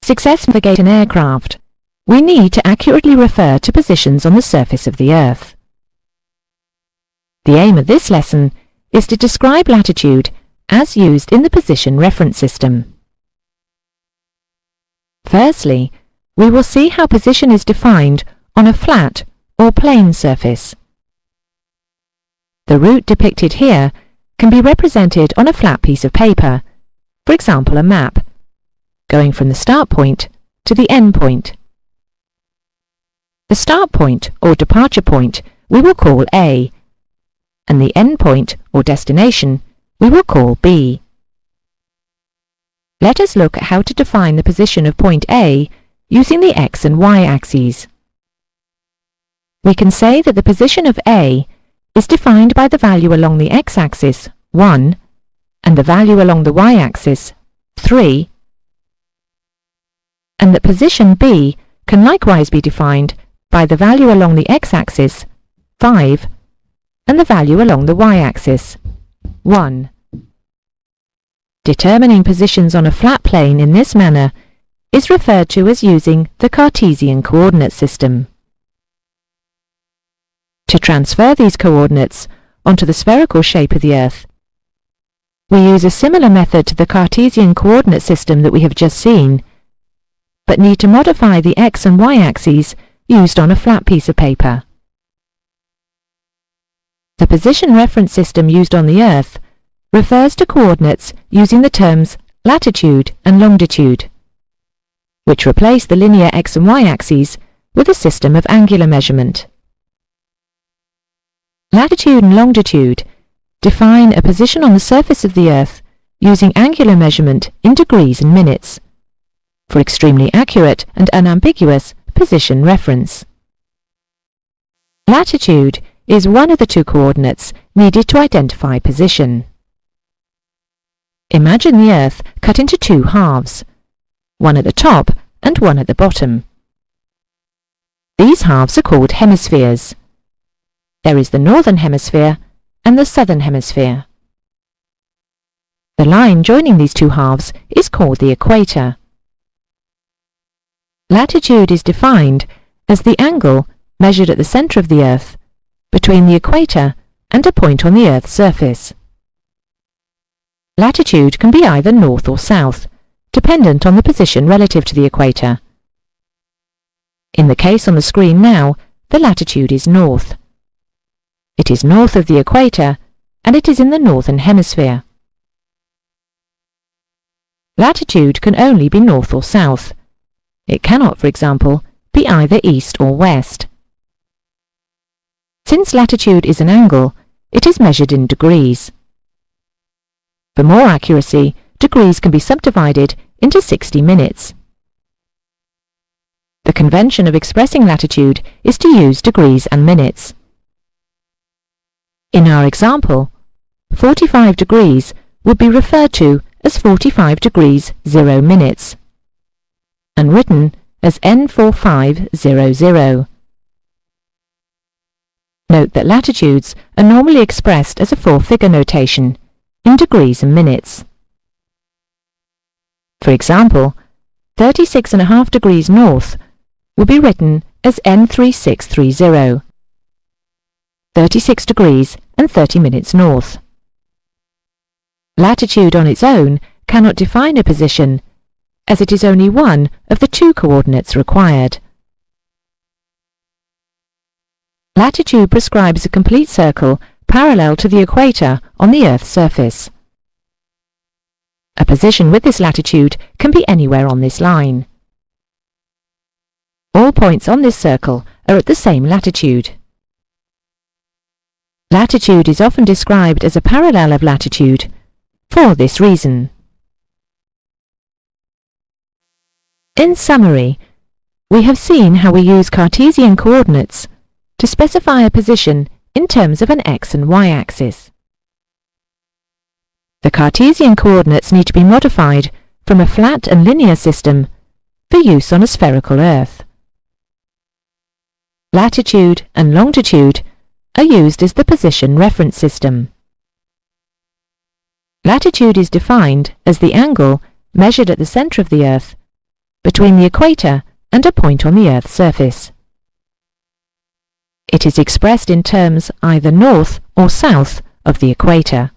successfully navigate an aircraft, we need to accurately refer to positions on the surface of the Earth. The aim of this lesson is to describe latitude as used in the position reference system. Firstly, we will see how position is defined on a flat or plane surface. The route depicted here can be represented on a flat piece of paper, for example a map, going from the start point to the end point. The start point or departure point we will call A, and the end point or destination we will call B. Let us look at how to define the position of point A using the X and Y axes. We can say that the position of A is defined by the value along the x-axis, 1, and the value along the y-axis, 3, and that position B can likewise be defined by the value along the x-axis, 5, and the value along the y-axis, 1. Determining positions on a flat plane in this manner is referred to as using the Cartesian coordinate system. To transfer these coordinates onto the spherical shape of the Earth, we use a similar method to the Cartesian coordinate system that we have just seen, but need to modify the x and y axes used on a flat piece of paper. The position reference system used on the Earth refers to coordinates using the terms latitude and longitude, which replace the linear x and y axes with a system of angular measurement. Latitude and longitude define a position on the surface of the Earth using angular measurement in degrees and minutes, for extremely accurate and unambiguous position reference. Latitude is one of the two coordinates needed to identify position. Imagine the Earth cut into two halves, one at the top and one at the bottom. These halves are called hemispheres. There is the northern hemisphere and the southern hemisphere. The line joining these two halves is called the equator. Latitude is defined as the angle measured at the centre of the Earth between the equator and a point on the Earth's surface. Latitude can be either north or south, dependent on the position relative to the equator. In the case on the screen now, the latitude is north. It is north of the equator, and it is in the northern hemisphere. Latitude can only be north or south. It cannot, for example, be either east or west. Since latitude is an angle, it is measured in degrees. For more accuracy, degrees can be subdivided into 60 minutes. The convention of expressing latitude is to use degrees and minutes. In our example, 45 degrees would be referred to as 45 degrees 0 minutes, and written as N4500. Note that latitudes are normally expressed as a four-figure notation, in degrees and minutes. For example, 36.5 degrees north will be written as N3630, 36 degrees and 30 minutes north. Latitude on its own cannot define a position, as it is only one of the two coordinates required. Latitude prescribes a complete circle parallel to the equator on the Earth's surface. A position with this latitude can be anywhere on this line. All points on this circle are at the same latitude. Latitude is often described as a parallel of latitude, for this reason. In summary, we have seen how we use Cartesian coordinates to specify a position in terms of an x and y axis. The Cartesian coordinates need to be modified from a flat and linear system for use on a spherical Earth. Latitude and longitude are used as the position reference system. Latitude is defined as the angle measured at the centre of the Earth between the equator and a point on the Earth's surface. It is expressed in terms either north or south of the equator.